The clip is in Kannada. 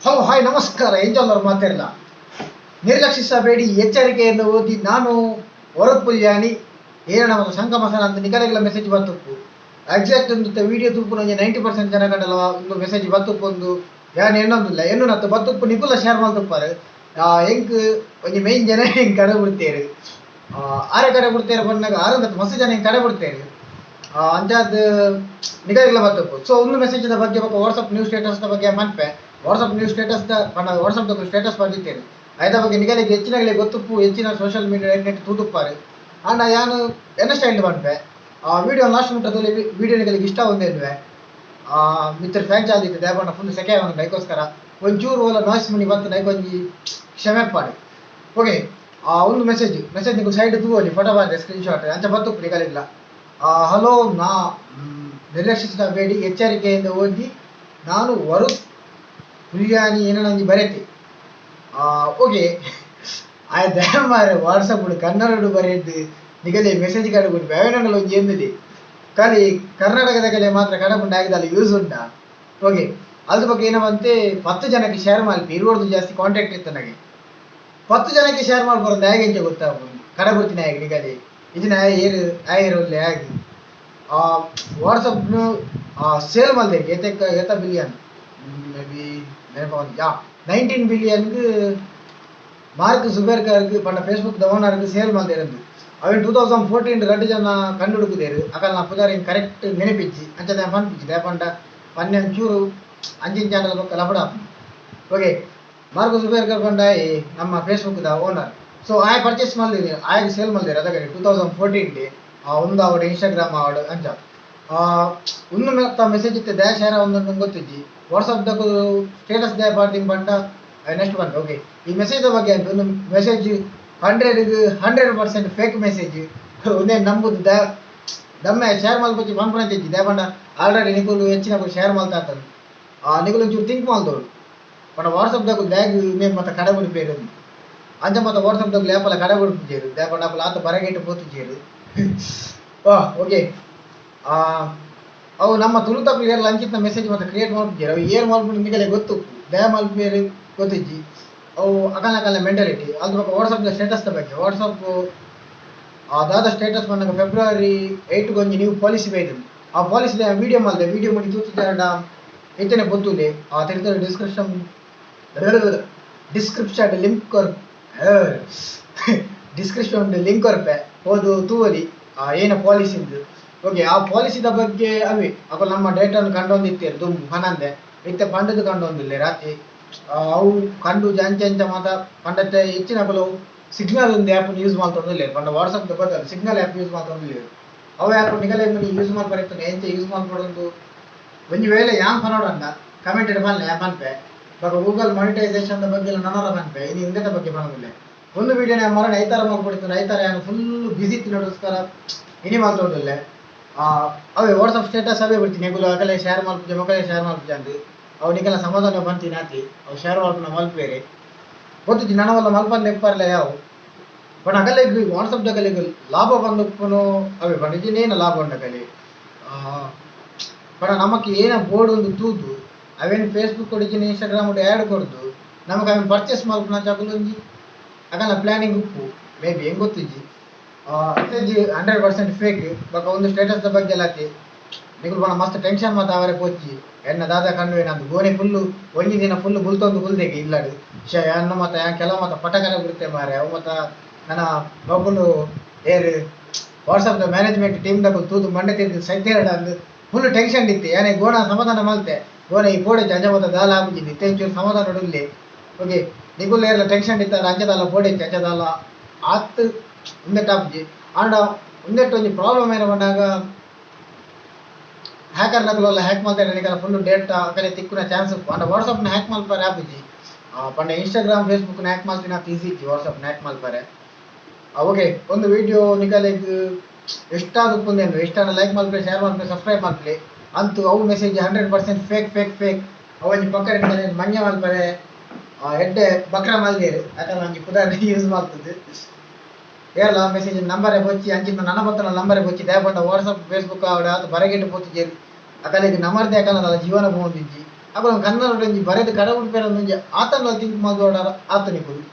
ಹಲೋ ಹಾಯ್ ನಮಸ್ಕಾರ ಎಂಜಲ್ಲರು ಮಾತಾಡಲ್ಲ ನಿರ್ಲಕ್ಷಿಸಬೇಡಿ ಎಚ್ಚರಿಕೆಯಿಂದ ಓದಿ ನಾನು ಹೊರಪುಲ್ಯಾನಿ ಏನ ನಮ್ಮ ಸಂಗಮಸನ ಅಂತ ನಿಗಲೆಗಳ ಮೆಸೇಜ್ ಬರ್ತಪ್ಪು ಎಕ್ಸಾಕ್ಟ್ ಒಂದು ವಿಡಿಯೋ ತೂಪು ನನಗೆ 90% ಜನ ಕಂಡಲ್ಲ ಒಂದು ಮೆಸೇಜ್ ಬರ್ತಪ್ಪು ಒಂದು ಯಾನು ಎನ್ನೊಂದಿಲ್ಲ ಎನ್ನು ನತ್ತು ಬರ್ತಪ್ಪು ನಿಕುಲ ಶೇರ್ ಮಾಡ್ತಪ್ಪಾರು ಹೆಂಗ್ ಒಂದು ಮೇನ್ ಜನ ಹೆಂಗೆ ಕಡೆ ಬಿಡ್ತೇರು ಆರೆ ಕಡೆ ಬಿಡ್ತೇವೆ ಬಂದಾಗ ಆರಂತ ಮಸ್ತ್ ಜನ ಹೆಂಗೆ ಕಡೆ ಬಿಡ್ತೇರು ಅಂಚಾದ ನಿಗಲೆಗಳ ಬರ್ತಪ್ಪು ಸೊ ಒಂದು ಮೆಸೇಜ್ ಬಗ್ಗೆ ವಾಟ್ಸಪ್ ನ್ಯೂಸ್ ಸ್ಟೇಟಸ್ ಬಗ್ಗೆ ಮನ್ಪೆ WhatsApp news status WhatsApp status ಬಂದಿದ್ದೇನೆ ಐದ ಬಗ್ಗೆ ನಿಗಲಿಗೆ ಹೆಚ್ಚಿನಗಳಿಗೆ ಗೊತ್ತುಪ್ಪು ಹೆಚ್ಚಿನ ಸೋಷಿಯಲ್ ಮೀಡಿಯಾ ನೆಟ್ ತೂತುಪ್ಪಾರು ಅಂಡ ಯಾನು ಎನ್ನ ಸ್ಟೈಲ್ ಮನ್ಪೆ ವಿಡಿಯೋ ಲಾಸ್ಟ್ ಮುಟ್ಟದಲ್ಲಿ ವಿಡಿಯೋ ನಿಗಲಿಗೆ ಇಷ್ಟ ಒಂದೇನ್ವೆ ಮಿತ್ರ ಫ್ಯಾನ್ ಚಾದಿತ್ತು ದೇವಣ್ಣ ಫುಲ್ ಸೆಕೆ ಅವನು ಅದಕ್ಕೋಸ್ಕರ ಒಂಚೂರು ಓಲ ನಾಯ್ಸ್ ಮನಿ ಬಂತು ನೈಕೊಂಜಿ ಕ್ಷಮೆ ಪಾಡಿ ಓಕೆ ಒಂದು ಮೆಸೇಜ್ ನೀವು ಸೈಡ್ ತೂವಲ್ಲಿ ಫೋಟೋ ಬಂದೆ ಸ್ಕ್ರೀನ್ ಶಾಟ್ ಅಂಚ ಬತ್ತು ನಿಗಲಿಲ್ಲ ಹಲೋ ನಾ ನಿರ್ಲಕ್ಷಿಸಬೇಡಿ ಎಚ್ಚರಿಕೆಯಿಂದ ಓದಿ ನಾನು ಹುಲಿಯಾನಿ ಏನೋ ನಂಗೆ ಬರೆತಿ ಓಕೆ ಆಯ್ತು ಮಾರೆ ವಾಟ್ಸಪ್ ಕನ್ನಡ ಬರೆಯದ್ದು ನಿಗಲಿ ಮೆಸೇಜ್ ಕಡೆ ಬಿಟ್ಟು ಬೇವನಂಗಲ್ ಒಂದು ಎಂದಿದೆ ಖಾಲಿ ಕರ್ನಾಟಕದ ಕಡೆ ಮಾತ್ರ ಕಡಪುಂಡು ಆಗಿದ್ದಲ್ಲ ಯೂಸ್ ಉಂಟಾ ಓಕೆ ಅದ್ರ ಬಗ್ಗೆ ಏನವಂತೆ 10 ಜನಕ್ಕೆ ಶೇರ್ ಮಾಡಿ ಇರುವುದು ಜಾಸ್ತಿ ಕಾಂಟ್ಯಾಕ್ಟ್ ಇತ್ತು ನನಗೆ 10 ಜನಕ್ಕೆ ಶೇರ್ ಮಾಡ್ಬಾರ್ದು ಹೇಗೆ ಅಂತ ಗೊತ್ತಾಗ್ಬೋದು ಕಡಬಿಡ್ತೀನಿ ಹೇಗೆ ನಿಗಲಿ ಇದನ್ನ ಏರಿರಲಿ ಹೇಗೆ ವಾಟ್ಸಪ್ನು ಸೇಲ್ ಮಾಡಿದೆ ಎತ್ತ ಬಿಲಿಯನ್ ಮೇ ಬಿ ನೆನಪಾ 19 பில்லியனுக்கு மார்க் சுபேர்காருக்கு பண்ண ஃபேஸ்புக் ஓனருக்கு சேல் ಮಾಡಿருந்து ಅವನು 2014 ரெண்டு ಜನ ಕಂಡು ಹುಡುಕಿದೇರು ಅಕಲ್ ನಾ ಪುದಾರಿ ಕರೆಕ್ಟ್ ನೆನಪಿಚ್ಚಿ ಅಂಚದ ಪನ್ಪಿಚ್ಚಿ ದೇಪಂಡ ಪನ್ನೆನ್ ಚೂರು ಅಂಚಿನ ಚಾನಲ್ ಪಕ್ಕ ಲಪಡ ಓಕೆ ಮಾರ್ಕ್ ಸುಬೇರ್ಕರ್ ಪಂಡ ನಮ್ಮ Facebook the owner so I purchase ಮಾಡಿದೆ ಆಯ್ ಸೇಲ್ ಮಾಡಿದೆ ಅದಕ್ಕೆ 2014 ಒಂದು ಅವಡ ಇನ್ಸ್ಟಾಗ್ರಾಮ್ ಅವಡ ಅಂಚ ಒಂದು ಮೆಸೇಜ್ ಇತ್ತು ಡ್ಯಾಶ್ ಯಾರ ಒಂದು ಗೊತ್ತಿಜ್ಜಿ ವಾಟ್ಸಪ್ ದಾಗ ಸ್ಟೇಟಸ್ ದೇ ಪಾಡ್ತೀನಿ ಪಂಡ ನೆಕ್ಸ್ಟ್ ಬಂತು ಓಕೆ ಈ ಮೆಸೇಜ್ ಬಗ್ಗೆ ಅಂತ ಒಂದು ಮೆಸೇಜ್ 100% ಫೇಕ್ ಮೆಸೇಜ್ ಒಂದೇ ನಂಬುದು ದಮ್ಮೆ ಶೇರ್ ಮಾಡ್ಬೇಕು ಪಂಪನ ತೆಜ್ಜಿ ದೇ ಪಂಡ ಆಲ್ರೆಡಿ ನಿಗುಲು ಹೆಚ್ಚಿನ ಶೇರ್ ಮಾಡ್ತಾ ಇರ್ತಾನೆ ನಿಗುಲು ಒಂಚೂರು ಥಿಂಕ್ ಮಾಡ್ದೋಳು ಪಂಡ ವಾಟ್ಸಪ್ ದಾಗ ಬ್ಯಾಗ್ ನೇಮ್ ಮತ್ತೆ ಕಡೆ ಬಿಡಿಪೇರು ಅಂಚ ಮತ್ತೆ ವಾಟ್ಸಪ್ ದಾಗ ಲ್ಯಾಪಲ್ಲ ಕಡೆ ಬಿಡಿಪಿಜೇರು ದೇ ಪಂಡ ಅಪ್ಪಲ ಆತ ಬರಗೇಟು ಪೋತಿಜೇರು ಓಕೆ ಅವು ನಮ್ಮ ತುಳುತಪ್ಪು ಏರ್ ಲಂಚಿನ ಮೆಸೇಜ್ ಮತ್ತೆ ಕ್ರಿಯೇಟ್ ಮಾಡ್ಬಿಟ್ಟಿದ್ದಾರೆ ಅವು ಏರ್ ಮಾಡ್ಬಿಟ್ಟು ನಿಗಲೇ ಗೊತ್ತು ದಯ ಮಲ್ಪೇರು ಗೊತ್ತಿಜ್ಜಿ ಅವು ಅಕಲ ಮೆಂಟಾಲಿಟಿ ಅದ್ರ ಬಗ್ಗೆ ವಾಟ್ಸಪ್ ಸ್ಟೇಟಸ್ ಬಗ್ಗೆ ವಾಟ್ಸಪ್ ದಾದ ಸ್ಟೇಟಸ್ ಬಂದಾಗ ಫೆಬ್ರವರಿ 8 ಗೊಂಜಿ ನೀವು ಪಾಲಿಸಿ ಬೈದು ಆ ಪಾಲಿಸಿ ವಿಡಿಯೋ ಮಾಡಿದೆ ವಿಡಿಯೋ ಮಾಡಿ ತೂತಿದ್ದಾರ ಇತ್ತನೆ ಗೊತ್ತುಲೆ ಆ ತಿರ್ತಾರೆ ಡಿಸ್ಕ್ರಿಪ್ಷನ್ ಲಿಂಕ್ ಕೊರ್ಪೆ ಹೋದು ತೂವಲಿ ಏನ ಪಾಲಿಸಿ ಓಕೆ ಆ ಪಾಲಿಸಿದ ಬಗ್ಗೆ ಅವೇ ಅಕಲ್ ನಮ್ಮ ಡೇಟಾನು ಕಂಡೊಂದಿತ್ತೇರು ದುಂಬು ಹನಂದೆ ಇತ್ತೆ ಪಂಡದು ಕಂಡೊಂದಿಲ್ಲ ರಾತ್ರಿ ಅವು ಕಂಡು ಅಂಚ ಮಾತ ಪಂಡತ್ತೆ ಹೆಚ್ಚಿನ ಅಕಲು ಸಿಗ್ನಲ್ ಒಂದು ಆ್ಯಪ್ ಯೂಸ್ ಮಾಡ್ತೊಂದಿಲ್ಲ ಪಂಡ ವಾಟ್ಸಪ್ ಗೊತ್ತಲ್ಲ ಸಿಗ್ನಲ್ ಆ್ಯಪ್ ಯೂಸ್ ಮಾಡ್ತೊಂದಿಲ್ಲ ಅವು ಆ್ಯಪ್ ನಿಗಲೇ ಯೂಸ್ ಮಾಡ್ಬಾರಿತ್ತು ಎಂಚ ಯೂಸ್ ಮಾಡ್ಕೊಡೋದು ಒಂದು ವೇಳೆ ಯಾಂಗ್ ಪನೋಡಂದ ಕಮೆಂಟ್ ಬನ್ನೆ ಪನ್ಪೆ ಇವಾಗ ಗೂಗಲ್ ಮಾನಿಟೈಸೇಷನ್ ಬಗ್ಗೆ ಎಲ್ಲ ನನರ ಪನ್ಪೆ ಇನ್ನು ಹಿಂದೆದ ಬಗ್ಗೆ ಬರೋದಿಲ್ಲ ಒಂದು ವಿಡಿಯೋನ ಮರ ರೈತರ ಮಾಡ್ಬಿಡ್ತು ರೈತರ ಏನು ಫುಲ್ ಬಿಸಿ ತಿನ್ನೋಸ್ಕರ ಇನಿ ಮಾಡ್ತೊಂದಿಲ್ಲ ಅವೇ ವಾಟ್ಸಪ್ ಸ್ಟೇಟಸ್ ಅವೇ ಬಿಡ್ತೀನಿ ಎಗುಲು ಅಗಲೇ ಶೇರ್ ಮಾಡ್ಬಿಟ್ಟು ಮಕ್ಕಳೇ ಶೇರ್ ಮಾಡ್ಬಿಟ್ಟು ಅಂದು ಅವನಿಗೆಲ್ಲ ಸಮಾಧಾನ ಬಂತೀನಿ ಆತಿ ಅವು ಶೇರ್ ಮಾಡ್ಕೊಂಡು ಮಲ್ಪೇರೆ ಗೊತ್ತಿದ್ದು ನನವಲ್ಲ ಮಲ್ಪಂದು ನೆಪ್ಪಾರಲ್ಲ ಯಾವ ಬಟ್ ಅಗಲೇ ವಾಟ್ಸಪ್ ದಾಗಲೇ ಲಾಭ ಬಂದಪ್ಪನು ಅವೇ ಬಂದಿದ್ದೇನೇನು ಲಾಭ ಉಂಡಗಲಿ ಬಟ್ ನಮಗೆ ಏನ ಬೋರ್ಡ್ ಒಂದು ತೂದು ಅವೇನು ಫೇಸ್ಬುಕ್ ಕೊಡಿದ್ದೀನಿ ಇನ್ಸ್ಟಾಗ್ರಾಮ್ ಆ್ಯಡ್ ಕೊಡ್ದು ನಮಗೆ ಅವನು ಪರ್ಚೇಸ್ ಮಾಡ್ಕೊಂಡು ಜಾಗಲೊಂಜಿ ಅಗಲ ಪ್ಲಾನಿಂಗ್ ಉಪ್ಪು ಮೇ ಬಿ ಹೆಂಗೆ ಗೊತ್ತಿಜ್ಜಿ ಮೆಸೇಜ್ 100% ಫೇಕ್ ಬಟ್ ಒಂದು ಸ್ಟೇಟಸ್ ಬಗ್ಗೆ ಎಲ್ಲತಿ ನಿಗುಲು ಬಣ ಮಸ್ತ್ ಟೆನ್ಷನ್ ಮತ್ತು ಅವರೇ ಪೋಚಿ ಎನ್ನ ದಾದ ಕಂಡು ಏನಂದು ಗೋಣಿ ಫುಲ್ಲು ಒಂಜಿ ದಿನ ಫುಲ್ಲು ಬುಲ್ತೊಂದು ಬುಲ್ದೇಗೆ ಇಲ್ಲಡು ಅನ್ನ ಮತ್ತು ಕೆಲವು ಮತ್ತು ಪಟಕರ ಬಿಡುತ್ತೆ ಮಾರೆ ಅವು ಮತ್ತು ನನ್ನ ಮಗುಲು ಏರು ವಾಟ್ಸಪ್ ಮ್ಯಾನೇಜ್ಮೆಂಟ್ ಟೀಮ್ದಾಗ ತೂದು ಮಂಡೆ ತಿರುಗಿ ಸೈತೇರಡ ಅಂದು ಫುಲ್ ಟೆನ್ಷನ್ ಇತ್ತು ಏನೇ ಗೋಣ ಸಮಾಧಾನ ಮಲ್ತೆ ಗೋಣ ಈ ಬೋಡೆ ಅಂಜ ಮತ್ತು ದಾಲ ಆಗುಜಿದ್ದು ಇತ್ತೇಂಚೂರು ಸಮಾಧಾನ ಇಡಲಿ ಓಕೆ ನಿಗುಲು ಏರ್ಲ ಟೆನ್ಷನ್ ಇತ್ತಾರೆ ಅಂಜದಲ್ಲ ಬೋಡೆ ಅಂಜದಲ್ಲ ಆತು ಒಂದೆಟ್ಟು ಆಪುಜಿ ಆಂಡ ಒಂದೆಟ್ಟು ಒಂಜಿ ಪ್ರಾಬ್ಲಮ್ ಏನು ಬಂದಾಗ ಹ್ಯಾಕರ್ ನಕಲೆಲ್ಲ ಹ್ಯಾಕ್ ಮಾಡ್ತಾರೆ ಫುಲ್ ಡೇಟಾ ಅಕಲೆ ತಿಕ್ಕುನ ಚಾನ್ಸ್ ಅಂಡ ವಾಟ್ಸಪ್ನ ಹ್ಯಾಕ್ ಮಲ್ಪಾರೆ ಆಪುಜಿ ಪಂಡ ಇನ್ಸ್ಟಾಗ್ರಾಮ್ ಫೇಸ್ಬುಕ್ನ ಹ್ಯಾಕ್ ಮಾಡ್ತೀನಿ ಅಂತ ಈಸಿ ಇಜ್ಜಿ ವಾಟ್ಸಪ್ನ ಹ್ಯಾಕ್ ಮಲ್ಪಾರೆ ಓಕೆ ಒಂದು ವಿಡಿಯೋ ನಿಗಲಿಗೆ ಎಷ್ಟಾದಕ್ಕಂದೇನು ಎಷ್ಟಾನ ಲೈಕ್ ಮಲ್ಪೆ ಶೇರ್ ಮಲ್ಪೆ ಸಬ್ಸ್ಕ್ರೈಬ್ ಮಲ್ಪೆ ಅಂತೂ ಅವು ಮೆಸೇಜ್ 100% ಫೇಕ್ ಅವೊಂಜಿ ಪಕ್ಕ ಮಂಜ ಮಲ್ಪರೆ ಎಡ್ಡೆ ಬಕ್ರ ಮಲ್ದೇರು ಯಾಕಂದ್ರೆ ನಂಗೆ ಪುದಾರ ಯೂಸ್ ಮಾಡ್ತದೆ ಏರಲ್ಲ ಮೆಸೇಜ್ ನಂಬರೇ ಬಚ್ಚಿ ಅಂಚಿನ ನನ್ನ ಬತ್ತನ ನಂಬರೇ ಬಚ್ಚಿ ದಯಪಂಡ ವಾಟ್ಸಪ್ ಫೇಸ್ಬುಕ್ ಆವಡ ಅದು ಬರಗೆಟ್ಟು ಪೋತಿಜೇರು ಅಕಲಿಗೆ ನಮರ್ದೇ ಅಕಲದಲ್ಲ ಜೀವನ ಬೋಂದಿಜ್ಜಿ ಅಕುಲು ಕನ್ನಡ ಒಂಜಿ ಬರೆದು ಕಡೆ ಉಡ್ಪೇರ ಒಂಜಿ ಆತನ ತಿಂಕ್ ಮಲ್ದೋಡಾರ ಆತನಿಕುಲು